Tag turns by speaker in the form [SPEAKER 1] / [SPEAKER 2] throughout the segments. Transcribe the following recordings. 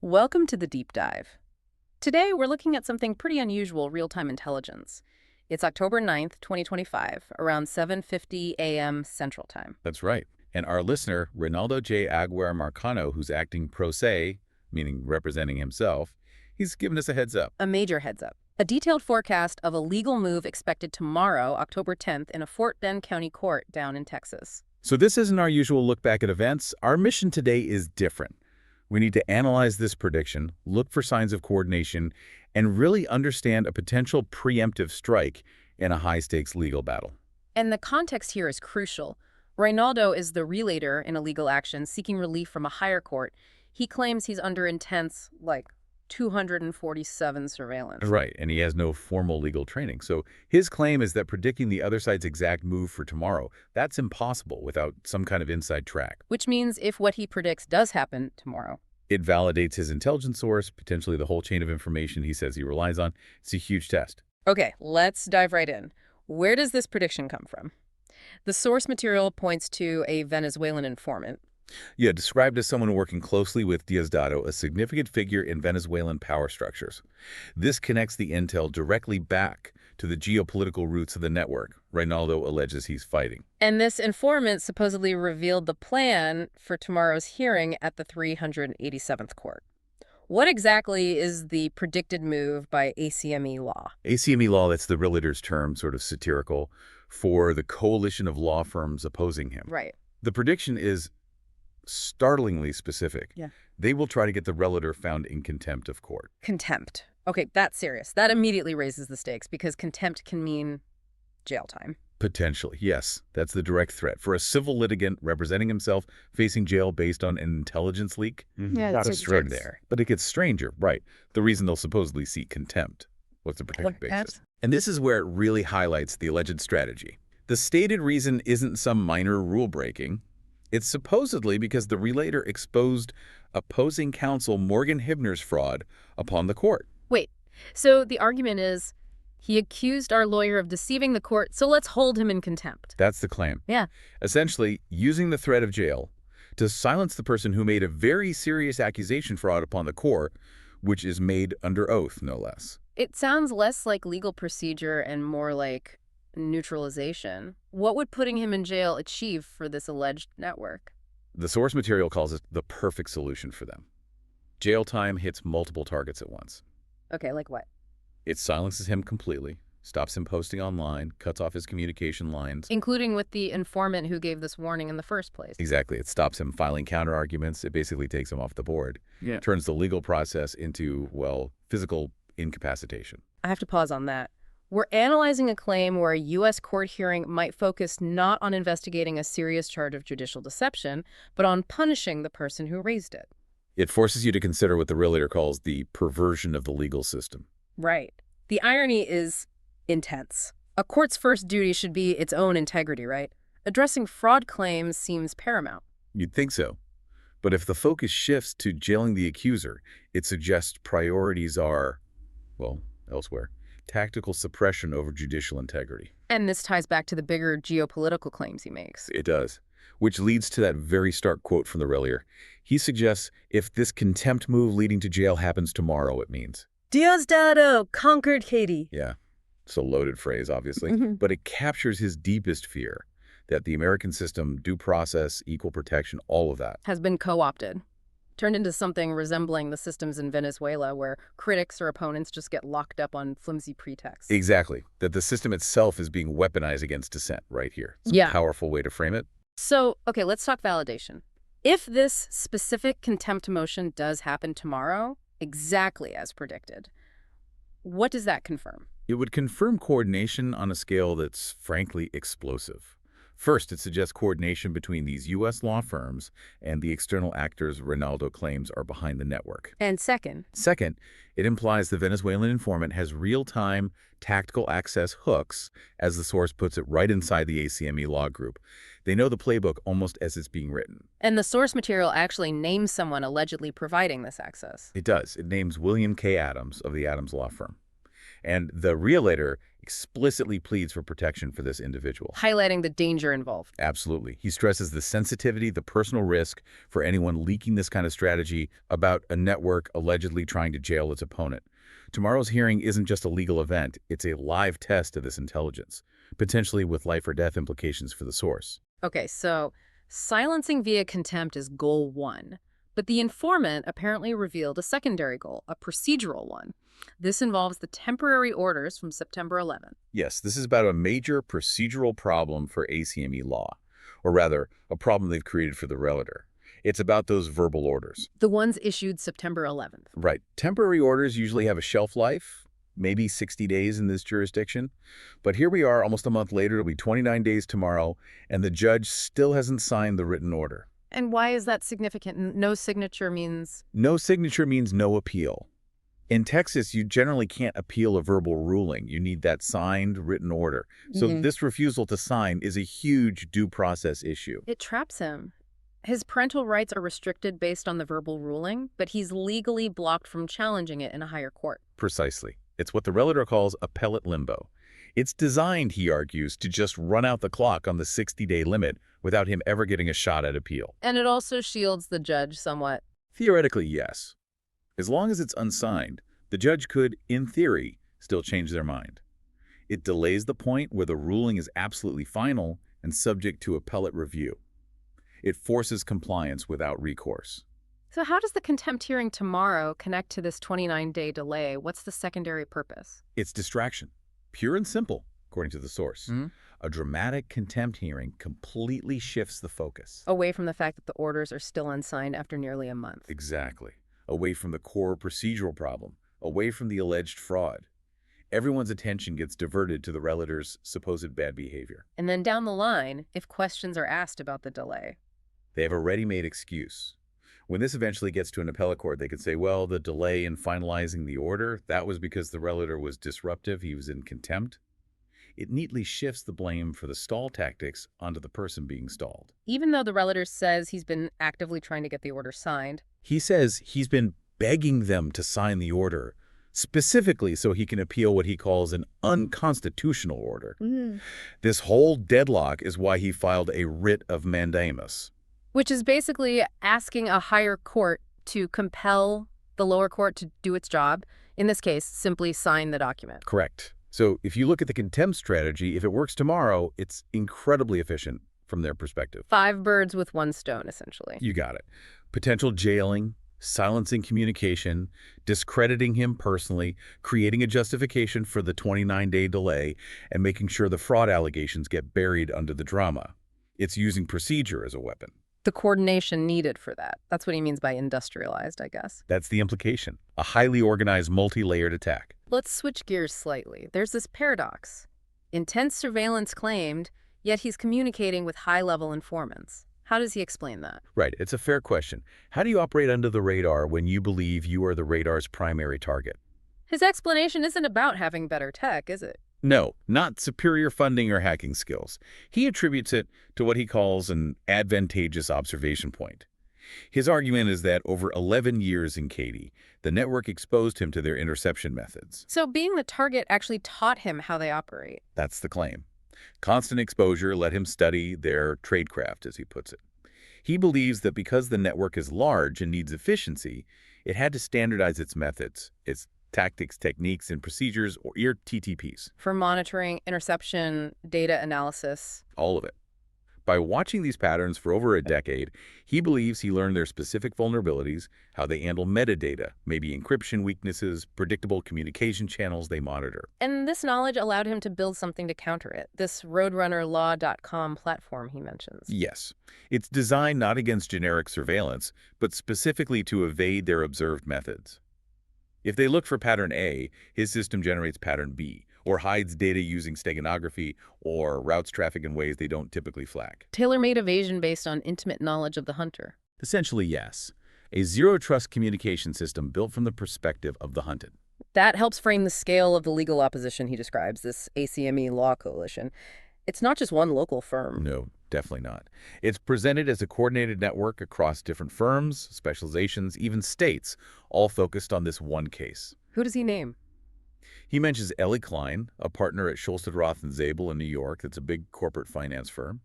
[SPEAKER 1] Welcome to the deep dive. Today, we're looking at something pretty unusual, real-time intelligence. It's October 9th, 2025, around 7:50 a.m. Central Time.
[SPEAKER 2] That's right. And our listener, Ronaldo J. Aguirre Marcano, who's acting pro se, meaning representing himself, he's given us a heads up.
[SPEAKER 1] A major heads up. A detailed forecast of a legal move expected tomorrow, October 10th, in a Fort Bend County court down in Texas.
[SPEAKER 2] So this isn't our usual look back at events. Our mission today is different. We need to analyze this prediction, look for signs of coordination, and really understand a potential preemptive strike in a high-stakes legal battle.
[SPEAKER 1] And the context here is crucial. Reynaldo is the relator in a legal action seeking relief from a higher court. He claims he's under intense, 247 surveillance.
[SPEAKER 2] Right, and he has no formal legal training. So his claim is that predicting the other side's exact move for tomorrow, that's impossible without some kind of inside track.
[SPEAKER 1] Which means if what he predicts does happen tomorrow,
[SPEAKER 2] it validates his intelligence source, potentially the whole chain of information he says he relies on. It's a huge test.
[SPEAKER 1] Okay, let's dive right in. Where does this prediction come from? The source material points to a Venezuelan informant.
[SPEAKER 2] Yeah, described as someone working closely with Diosdado, a significant figure in Venezuelan power structures. This connects the intel directly back to the geopolitical roots of the network Reynaldo alleges he's fighting.
[SPEAKER 1] And this informant supposedly revealed the plan for tomorrow's hearing at the 387th court. What exactly is the predicted move by ACME law?
[SPEAKER 2] ACME law, that's the realtor's term, sort of satirical, for the coalition of law firms opposing him.
[SPEAKER 1] Right.
[SPEAKER 2] The prediction is startlingly specific.
[SPEAKER 1] Yeah.
[SPEAKER 2] They will try to get the relator found in contempt of court.
[SPEAKER 1] Contempt. Okay, that's serious. That immediately raises the stakes because contempt can mean jail time.
[SPEAKER 2] Potentially, yes. That's the direct threat. For a civil litigant representing himself facing jail based on an intelligence leak,
[SPEAKER 1] Yeah,
[SPEAKER 2] not a
[SPEAKER 1] it's
[SPEAKER 2] string there. But it gets stranger, right? The reason they'll supposedly seek contempt. What's the protected basis? And this is where it really highlights the alleged strategy. The stated reason isn't some minor rule breaking. It's supposedly because the relator exposed opposing counsel Morgan Hibner's fraud upon the court.
[SPEAKER 1] Wait, so the argument is he accused our lawyer of deceiving the court, so let's hold him in contempt.
[SPEAKER 2] That's the claim.
[SPEAKER 1] Yeah.
[SPEAKER 2] Essentially, using the threat of jail to silence the person who made a very serious accusation fraud upon the court, which is made under oath, no less.
[SPEAKER 1] It sounds less like legal procedure and more like neutralization. What would putting him in jail achieve for this alleged network?
[SPEAKER 2] The source material calls it the perfect solution for them. Jail time hits multiple targets at once.
[SPEAKER 1] Okay, like what?
[SPEAKER 2] It silences him completely, stops him posting online, cuts off his communication lines.
[SPEAKER 1] Including with the informant who gave this warning in the first place.
[SPEAKER 2] Exactly. It stops him filing counter-arguments. It basically takes him off the board. Yeah. Turns the legal process into, well, physical incapacitation.
[SPEAKER 1] I have to pause on that. We're analyzing a claim where a U.S. court hearing might focus not on investigating a serious charge of judicial deception, but on punishing the person who raised it.
[SPEAKER 2] It forces you to consider what the realtor calls the perversion of the legal system.
[SPEAKER 1] Right. The irony is intense. A court's first duty should be its own integrity, right? Addressing fraud claims seems paramount.
[SPEAKER 2] You'd think so. But if the focus shifts to jailing the accuser, it suggests priorities are, well, elsewhere. Tactical suppression over judicial integrity.
[SPEAKER 1] And this ties back to the bigger geopolitical claims he makes.
[SPEAKER 2] It does, which leads to that very stark quote from the relator. He suggests if this contempt move leading to jail happens tomorrow, it means
[SPEAKER 1] Diosdado conquered Haiti.
[SPEAKER 2] Yeah, it's a loaded phrase, obviously, but it captures his deepest fear, that the American system, due process, equal protection, all of that
[SPEAKER 1] has been co-opted. Turned into something resembling the systems in Venezuela where critics or opponents just get locked up on flimsy pretexts.
[SPEAKER 2] Exactly. That the system itself is being weaponized against dissent right here. It's
[SPEAKER 1] a
[SPEAKER 2] powerful way to frame it.
[SPEAKER 1] So, okay, let's talk validation. If this specific contempt motion does happen tomorrow, exactly as predicted, what does that confirm?
[SPEAKER 2] It would confirm coordination on a scale that's frankly explosive. First, it suggests coordination between these U.S. law firms and the external actors Reynaldo claims are behind the network.
[SPEAKER 1] And second?
[SPEAKER 2] Second, it implies the Venezuelan informant has real-time tactical access hooks, as the source puts it, right inside the ACME law group. They know the playbook almost as it's being written.
[SPEAKER 1] And the source material actually names someone allegedly providing this access.
[SPEAKER 2] It does. It names William K. Adams of the Adams Law Firm. And the realtor explicitly pleads for protection for this individual.
[SPEAKER 1] Highlighting the danger involved.
[SPEAKER 2] Absolutely. He stresses the sensitivity, the personal risk for anyone leaking this kind of strategy about a network allegedly trying to jail its opponent. Tomorrow's hearing isn't just a legal event, it's a live test of this intelligence, potentially with life or death implications for the source.
[SPEAKER 1] Okay, so silencing via contempt is goal one. But the informant apparently revealed a secondary goal, a procedural one. This involves the temporary orders from September 11th.
[SPEAKER 2] Yes, this is about a major procedural problem for ACME law, or rather, a problem they've created for the realtor. It's about those verbal orders.
[SPEAKER 1] The ones issued September 11th.
[SPEAKER 2] Right. Temporary orders usually have a shelf life, maybe 60 days in this jurisdiction. But here we are almost a month later, it'll be 29 days tomorrow, and the judge still hasn't signed the written order.
[SPEAKER 1] And why is that significant? No signature means...
[SPEAKER 2] No signature means no appeal. In Texas, you generally can't appeal a verbal ruling. You need that signed written order. So this refusal to sign is a huge due process issue.
[SPEAKER 1] It traps him. His parental rights are restricted based on the verbal ruling, but he's legally blocked from challenging it in a higher court.
[SPEAKER 2] Precisely. It's what the realtor calls appellate limbo. It's designed, he argues, to just run out the clock on the 60-day limit without him ever getting a shot at appeal.
[SPEAKER 1] And it also shields the judge somewhat.
[SPEAKER 2] Theoretically, yes. As long as it's unsigned, the judge could, in theory, still change their mind. It delays the point where the ruling is absolutely final and subject to appellate review. It forces compliance without recourse.
[SPEAKER 1] So how does the contempt hearing tomorrow connect to this 29-day delay? What's the secondary purpose?
[SPEAKER 2] It's distraction. Pure and simple, according to the source. A dramatic contempt hearing completely shifts the focus.
[SPEAKER 1] Away from the fact that the orders are still unsigned after nearly a month.
[SPEAKER 2] Exactly. Away from the core procedural problem. Away from the alleged fraud. Everyone's attention gets diverted to the realtor's supposed bad behavior.
[SPEAKER 1] And then down the line, if questions are asked about the delay,
[SPEAKER 2] they have a ready-made excuse. When this eventually gets to an appellate court, they could say, well, the delay in finalizing the order, that was because the realtor was disruptive, he was in contempt. It neatly shifts the blame for the stall tactics onto the person being stalled.
[SPEAKER 1] Even though the realtor says he's been actively trying to get the order signed.
[SPEAKER 2] He says he's been begging them to sign the order, specifically so he can appeal what he calls an unconstitutional order. This whole deadlock is why he filed a writ of mandamus.
[SPEAKER 1] Which is basically asking a higher court to compel the lower court to do its job. In this case, simply sign the document.
[SPEAKER 2] Correct. So if you look at the contempt strategy, if it works tomorrow, it's incredibly efficient from their perspective.
[SPEAKER 1] 5 birds with 1 stone, essentially.
[SPEAKER 2] You got it. Potential jailing, silencing communication, discrediting him personally, creating a justification for the 29-day delay, and making sure the fraud allegations get buried under the drama. It's using procedure as a weapon.
[SPEAKER 1] The coordination needed for that. That's what he means by industrialized, I guess.
[SPEAKER 2] That's the implication. A highly organized, multi-layered attack.
[SPEAKER 1] Let's switch gears slightly. There's this paradox. Intense surveillance claimed, yet he's communicating with high-level informants. How does he explain that?
[SPEAKER 2] Right. It's a fair question. How do you operate under the radar when you believe you are the radar's primary target?
[SPEAKER 1] His explanation isn't about having better tech, is it?
[SPEAKER 2] No, not superior funding or hacking skills. He attributes it to what he calls an advantageous observation point. His argument is that over 11 years in Katy, the network exposed him to their interception methods.
[SPEAKER 1] So being the target actually taught him how they operate.
[SPEAKER 2] That's the claim. Constant exposure let him study their tradecraft, as he puts it. He believes that because the network is large and needs efficiency, it had to standardize its methods, its tactics, techniques, and procedures, or TTPs.
[SPEAKER 1] For monitoring, interception, data analysis.
[SPEAKER 2] All of it. By watching these patterns for over a decade, he believes he learned their specific vulnerabilities, how they handle metadata, maybe encryption weaknesses, predictable communication channels they monitor.
[SPEAKER 1] And this knowledge allowed him to build something to counter it, this roadrunnerlaw.com platform he mentions.
[SPEAKER 2] Yes. It's designed not against generic surveillance, but specifically to evade their observed methods. If they look for pattern A, his system generates pattern B, or hides data using steganography, or routes traffic in ways they don't typically flag.
[SPEAKER 1] Tailor-made evasion based on intimate knowledge of the hunter.
[SPEAKER 2] Essentially, yes. A zero-trust communication system built from the perspective of the hunted.
[SPEAKER 1] That helps frame the scale of the legal opposition he describes, this ACME law coalition. It's not just one local firm.
[SPEAKER 2] No, definitely not. It's presented as a coordinated network across different firms, specializations, even states, all focused on this one case.
[SPEAKER 1] Who does he name?
[SPEAKER 2] He mentions Ellie Klein, a partner at Schulstead Roth and Zabel in New York. That's a big corporate finance firm.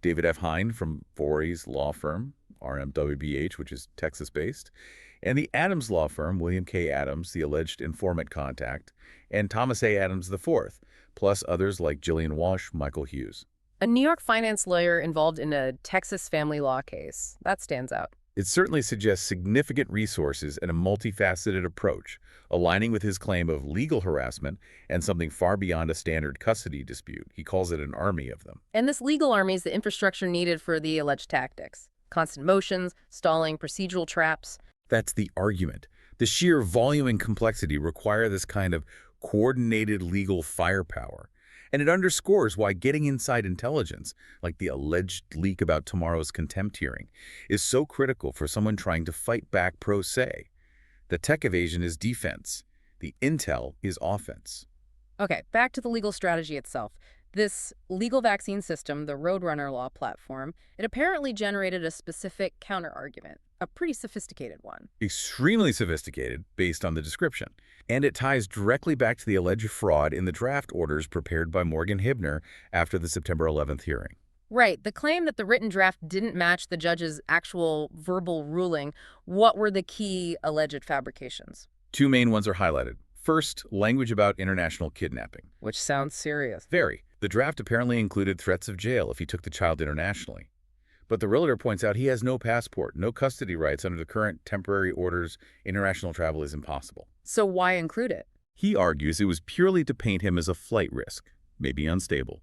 [SPEAKER 2] David F. Hine from Voorhees law firm, RMWBH, which is Texas-based. And the Adams law firm, William K. Adams, the alleged informant contact, and Thomas A. Adams IV, plus others like Gillian Walsh, Michael Hughes.
[SPEAKER 1] A New York finance lawyer involved in a Texas family law case. That stands out.
[SPEAKER 2] It certainly suggests significant resources and a multifaceted approach, aligning with his claim of legal harassment and something far beyond a standard custody dispute. He calls it an army of them.
[SPEAKER 1] And this legal army is the infrastructure needed for the alleged tactics. Constant motions, stalling, procedural traps.
[SPEAKER 2] That's the argument. The sheer volume and complexity require this kind of coordinated legal firepower. And it underscores why getting inside intelligence, like the alleged leak about tomorrow's contempt hearing, is so critical for someone trying to fight back pro se. The tech evasion is defense. The intel is offense.
[SPEAKER 1] Okay, back to the legal strategy itself. This legal vaccine system, the Roadrunner law platform, it apparently generated a specific counterargument, a pretty sophisticated one.
[SPEAKER 2] Extremely sophisticated, based on the description. And it ties directly back to the alleged fraud in the draft orders prepared by Morgan Hibner after the September 11th hearing.
[SPEAKER 1] Right, the claim that the written draft didn't match the judge's actual verbal ruling. What were the key alleged fabrications?
[SPEAKER 2] Two main ones are highlighted. First, language about international kidnapping.
[SPEAKER 1] Which sounds serious.
[SPEAKER 2] Very. The draft apparently included threats of jail if he took the child internationally. But the realtor points out he has no passport, no custody rights under the current temporary orders. International travel is impossible.
[SPEAKER 1] So why include it?
[SPEAKER 2] He argues it was purely to paint him as a flight risk, maybe unstable,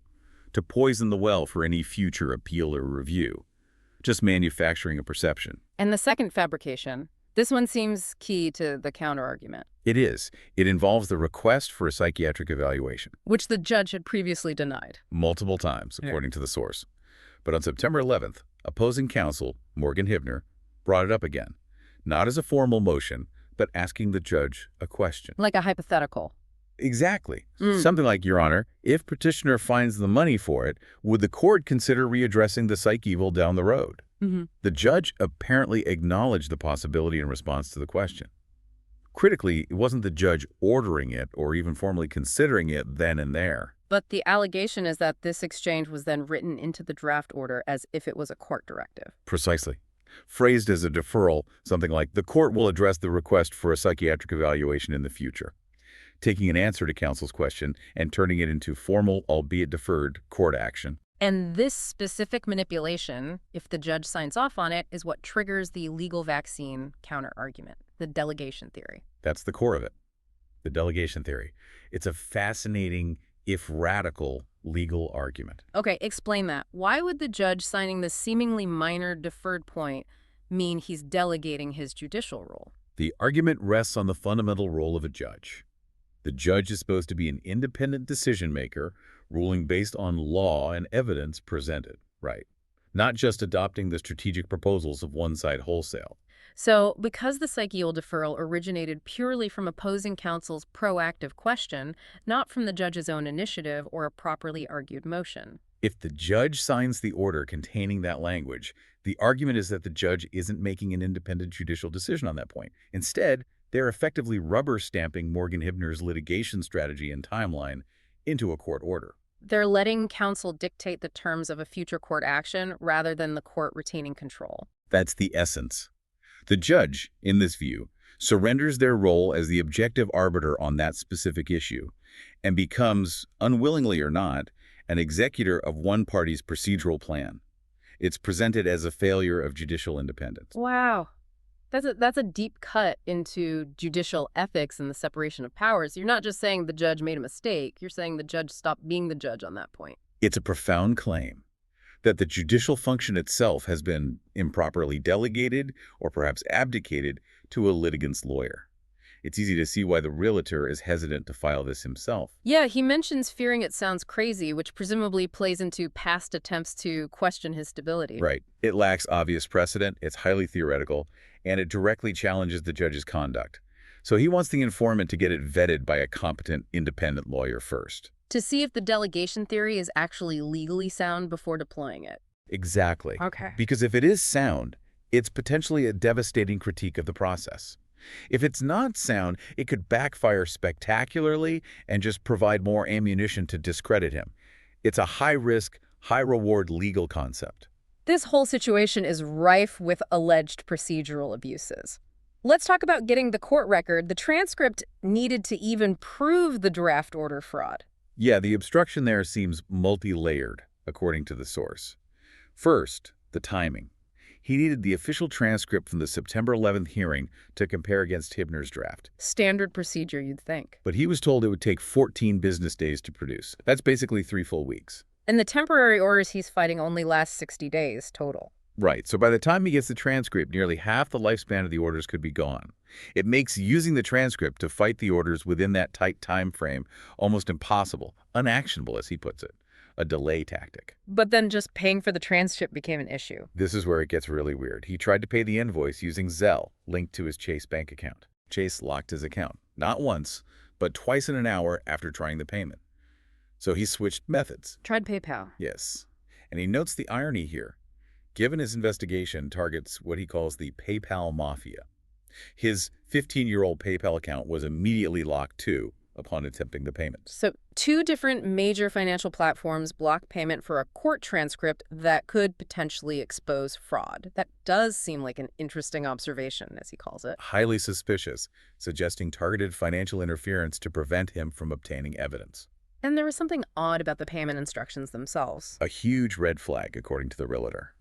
[SPEAKER 2] to poison the well for any future appeal or review, just manufacturing a perception.
[SPEAKER 1] And the second fabrication, this one seems key to the counterargument.
[SPEAKER 2] It is. It involves the request for a psychiatric evaluation.
[SPEAKER 1] Which the judge had previously denied.
[SPEAKER 2] Multiple times, according to the source. But on September 11th, opposing counsel, Morgan Hibner, brought it up again, not as a formal motion, but asking the judge a question.
[SPEAKER 1] Like a hypothetical.
[SPEAKER 2] Exactly. Something like, Your Honor, if petitioner finds the money for it, would the court consider readdressing the psych evil down the road? The judge apparently acknowledged the possibility in response to the question. Critically, it wasn't the judge ordering it or even formally considering it then and there.
[SPEAKER 1] But the allegation is that this exchange was then written into the draft order as if it was a court directive.
[SPEAKER 2] Precisely. Phrased as a deferral, something like, the court will address the request for a psychiatric evaluation in the future. Taking an answer to counsel's question and turning it into formal, albeit deferred, court action.
[SPEAKER 1] And this specific manipulation, if the judge signs off on it, is what triggers the legal vaccine counterargument, the delegation theory.
[SPEAKER 2] That's the core of it, the delegation theory. It's a fascinating, if radical, legal argument.
[SPEAKER 1] Okay, explain that. Why would the judge signing this seemingly minor deferred point mean he's delegating his judicial role?
[SPEAKER 2] The argument rests on the fundamental role of a judge. The judge is supposed to be an independent decision-maker, ruling based on law and evidence presented, right? Not just adopting the strategic proposals of one side wholesale.
[SPEAKER 1] So, because the psychial deferral originated purely from opposing counsel's proactive question, not from the judge's own initiative or a properly argued motion.
[SPEAKER 2] If the judge signs the order containing that language, the argument is that the judge isn't making an independent judicial decision on that point. Instead, they're effectively rubber-stamping Morgan Hibner's litigation strategy and timeline into a court order.
[SPEAKER 1] They're letting counsel dictate the terms of a future court action rather than the court retaining control.
[SPEAKER 2] That's the essence. The judge, in this view, surrenders their role as the objective arbiter on that specific issue and becomes, unwillingly or not, an executor of one party's procedural plan. It's presented as a failure of judicial independence.
[SPEAKER 1] Wow. That's a deep cut into judicial ethics and the separation of powers. You're not just saying the judge made a mistake. You're saying the judge stopped being the judge on that point.
[SPEAKER 2] It's a profound claim that the judicial function itself has been improperly delegated or perhaps abdicated to a litigant's lawyer. It's easy to see why the realtor is hesitant to file this himself.
[SPEAKER 1] Yeah, he mentions fearing it sounds crazy, which presumably plays into past attempts to question his stability.
[SPEAKER 2] Right. It lacks obvious precedent, it's highly theoretical, and it directly challenges the judge's conduct. So he wants the informant to get it vetted by a competent, independent lawyer first.
[SPEAKER 1] To see if the delegation theory is actually legally sound before deploying it.
[SPEAKER 2] Exactly.
[SPEAKER 1] Okay.
[SPEAKER 2] Because if it is sound, it's potentially a devastating critique of the process. If it's not sound, it could backfire spectacularly and just provide more ammunition to discredit him. It's a high-risk, high-reward legal concept.
[SPEAKER 1] This whole situation is rife with alleged procedural abuses. Let's talk about getting the court record. The transcript needed to even prove the draft order fraud.
[SPEAKER 2] Yeah, the obstruction there seems multi-layered, according to the source. First, the timing. He needed the official transcript from the September 11th hearing to compare against Hibner's draft.
[SPEAKER 1] Standard procedure, you'd think.
[SPEAKER 2] But he was told it would take 14 business days to produce. That's basically 3 full weeks.
[SPEAKER 1] And the temporary orders he's fighting only last 60 days total.
[SPEAKER 2] Right, so by the time he gets the transcript, nearly half the lifespan of the orders could be gone. It makes using the transcript to fight the orders within that tight time frame almost impossible, unactionable as he puts it, a delay tactic.
[SPEAKER 1] But then just paying for the transcript became an issue.
[SPEAKER 2] This is where it gets really weird. He tried to pay the invoice using Zelle, linked to his Chase bank account. Chase locked his account, not once, but twice in an hour after trying the payment. So he switched methods.
[SPEAKER 1] Tried PayPal.
[SPEAKER 2] Yes. And he notes the irony here. Given his investigation targets what he calls the PayPal Mafia. His 15-year-old PayPal account was immediately locked, too, upon attempting the payment.
[SPEAKER 1] So 2 different major financial platforms block payment for a court transcript that could potentially expose fraud. That does seem like an interesting observation, as he calls it.
[SPEAKER 2] Highly suspicious, suggesting targeted financial interference to prevent him from obtaining evidence.
[SPEAKER 1] And there was something odd about the payment instructions themselves.
[SPEAKER 2] A huge red flag, according to the realtor.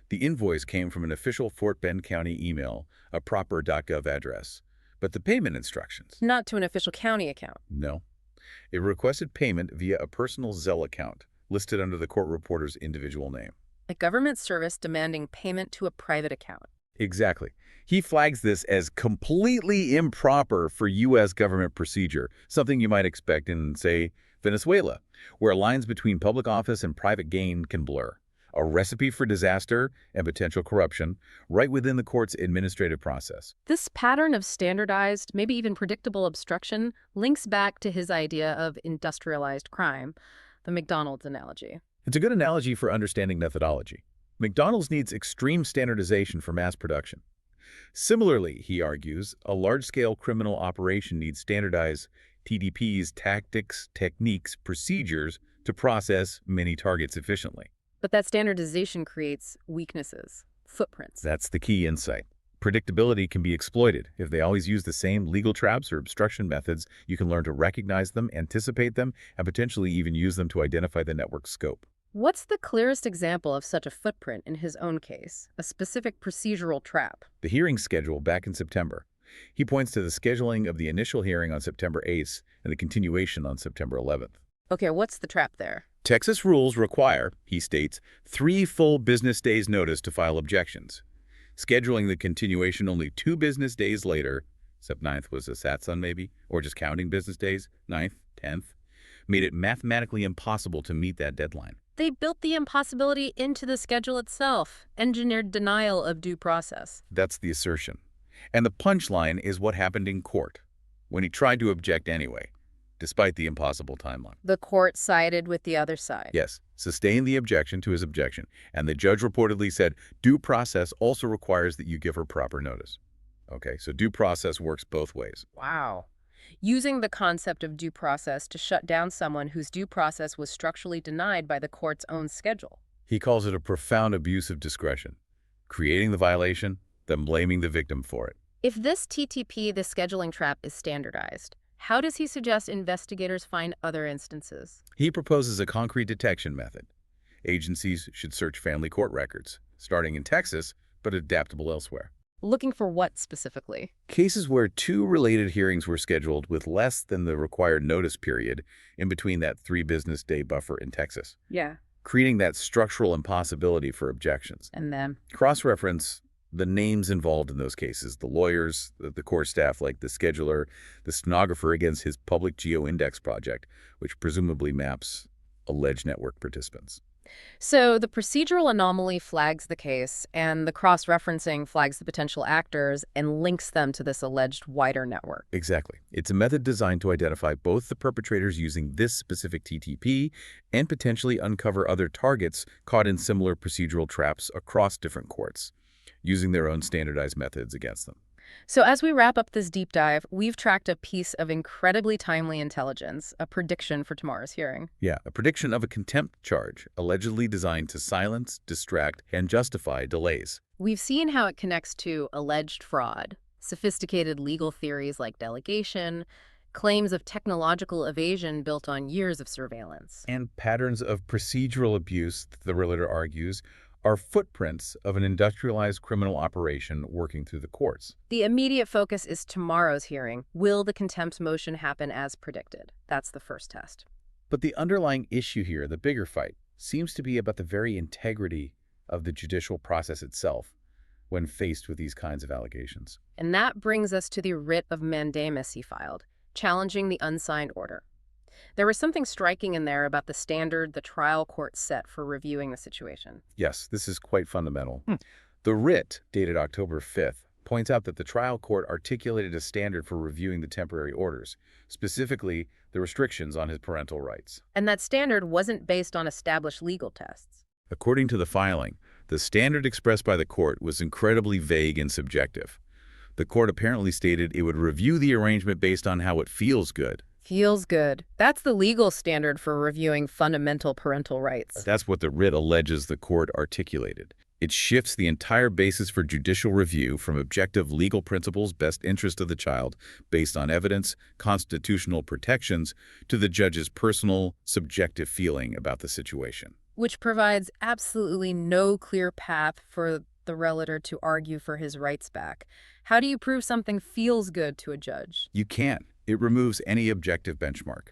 [SPEAKER 2] The invoice came from an official Fort Bend County email, a proper .gov address. But the payment instructions?
[SPEAKER 1] Not to an official county account.
[SPEAKER 2] No. It requested payment via a personal Zelle account, listed under the court reporter's individual name.
[SPEAKER 1] A government service demanding payment to a private account.
[SPEAKER 2] Exactly. He flags this as completely improper for U.S. government procedure, something you might expect in, say, Venezuela, where lines between public office and private gain can blur. A recipe for disaster and potential corruption right within the court's administrative process.
[SPEAKER 1] This pattern of standardized, maybe even predictable obstruction links back to his idea of industrialized crime, the McDonald's analogy.
[SPEAKER 2] It's a good analogy for understanding methodology. McDonald's needs extreme standardization for mass production. Similarly, he argues, a large-scale criminal operation needs standardized TDPs, tactics, techniques, procedures to process many targets efficiently.
[SPEAKER 1] But that standardization creates weaknesses, footprints.
[SPEAKER 2] That's the key insight. Predictability can be exploited. If they always use the same legal traps or obstruction methods, you can learn to recognize them, anticipate them, and potentially even use them to identify the network scope.
[SPEAKER 1] What's the clearest example of such a footprint in his own case, a specific procedural trap?
[SPEAKER 2] The hearing schedule back in September. He points to the scheduling of the initial hearing on September 8th and the continuation on September 11th.
[SPEAKER 1] Okay, what's the trap there?
[SPEAKER 2] Texas rules require, he states, 3 full business days notice to file objections. Scheduling the continuation only 2 business days later, except 9th was a Saturday maybe, or just counting business days, 9th, 10th, made it mathematically impossible to meet that deadline.
[SPEAKER 1] They built the impossibility into the schedule itself, engineered denial of due process.
[SPEAKER 2] That's the assertion. And the punchline is what happened in court, when he tried to object anyway, despite the impossible timeline.
[SPEAKER 1] The court sided with the other side.
[SPEAKER 2] Yes, sustained the objection to his objection, and the judge reportedly said, due process also requires that you give her proper notice. Okay, so due process works both ways.
[SPEAKER 1] Wow. Using the concept of due process to shut down someone whose due process was structurally denied by the court's own schedule.
[SPEAKER 2] He calls it a profound abuse of discretion, creating the violation, then blaming the victim for it.
[SPEAKER 1] If this TTP, the scheduling trap, is standardized, how does he suggest investigators find other instances?
[SPEAKER 2] He proposes a concrete detection method. Agencies should search family court records, starting in Texas, but adaptable elsewhere.
[SPEAKER 1] Looking for what specifically?
[SPEAKER 2] Cases where 2 related hearings were scheduled with less than the required notice period in between that 3 business day buffer in Texas.
[SPEAKER 1] Yeah.
[SPEAKER 2] Creating that structural impossibility for objections.
[SPEAKER 1] And then?
[SPEAKER 2] Cross-reference the names involved in those cases, the lawyers, the court staff like the scheduler, the stenographer against his public geo-index project, which presumably maps alleged network participants.
[SPEAKER 1] So the procedural anomaly flags the case, and the cross-referencing flags the potential actors and links them to this alleged wider network.
[SPEAKER 2] Exactly. It's a method designed to identify both the perpetrators using this specific TTP and potentially uncover other targets caught in similar procedural traps across different courts, using their own standardized methods against them.
[SPEAKER 1] So as we wrap up this deep dive, we've tracked a piece of incredibly timely intelligence, a prediction for tomorrow's hearing.
[SPEAKER 2] Yeah, a prediction of a contempt charge allegedly designed to silence, distract, and justify delays.
[SPEAKER 1] We've seen how it connects to alleged fraud, sophisticated legal theories like delegation, claims of technological evasion built on years of surveillance.
[SPEAKER 2] And patterns of procedural abuse, the realtor argues, are footprints of an industrialized criminal operation working through the courts.
[SPEAKER 1] The immediate focus is tomorrow's hearing. Will the contempt motion happen as predicted? That's the first test.
[SPEAKER 2] But the underlying issue here, the bigger fight, seems to be about the very integrity of the judicial process itself when faced with these kinds of allegations.
[SPEAKER 1] And that brings us to the writ of mandamus he filed, challenging the unsigned order. There was something striking in there about the standard the trial court set for reviewing the situation.
[SPEAKER 2] Yes, this is quite fundamental. The writ, dated October 5th, points out that the trial court articulated a standard for reviewing the temporary orders, specifically the restrictions on his parental rights.
[SPEAKER 1] And that standard wasn't based on established legal tests.
[SPEAKER 2] According to the filing, the standard expressed by the court was incredibly vague and subjective. The court apparently stated it would review the arrangement based on how it feels good.
[SPEAKER 1] Feels good. That's the legal standard for reviewing fundamental parental rights.
[SPEAKER 2] That's what the writ alleges the court articulated. It shifts the entire basis for judicial review from objective legal principles, best interest of the child, based on evidence, constitutional protections, to the judge's personal, subjective feeling about the situation.
[SPEAKER 1] Which provides absolutely no clear path for the relator to argue for his rights back. How do you prove something feels good to a judge?
[SPEAKER 2] You can't. It removes any objective benchmark.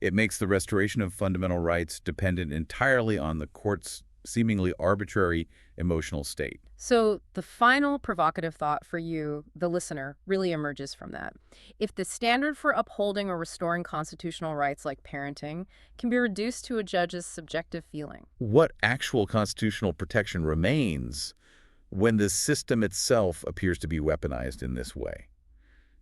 [SPEAKER 2] It makes the restoration of fundamental rights dependent entirely on the court's seemingly arbitrary emotional state.
[SPEAKER 1] So the final provocative thought for you, the listener, really emerges from that. If the standard for upholding or restoring constitutional rights like parenting can be reduced to a judge's subjective feeling,
[SPEAKER 2] what actual constitutional protection remains when the system itself appears to be weaponized in this way?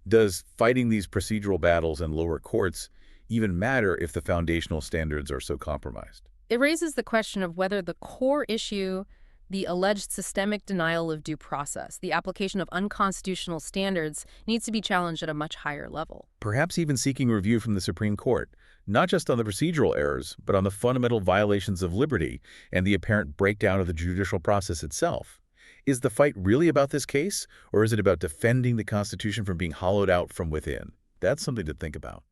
[SPEAKER 2] Does fighting these procedural battles in lower courts even matter if the foundational standards are so compromised?
[SPEAKER 1] it raises the question of whether the core issue, the alleged systemic denial of due process, the application of unconstitutional standards, needs to be challenged at a much higher level.
[SPEAKER 2] Perhaps even seeking review from the Supreme Court, not just on the procedural errors, but on the fundamental violations of liberty and the apparent breakdown of the judicial process itself. Is the fight really about this case, or is it about defending the Constitution from being hollowed out from within? That's something to think about.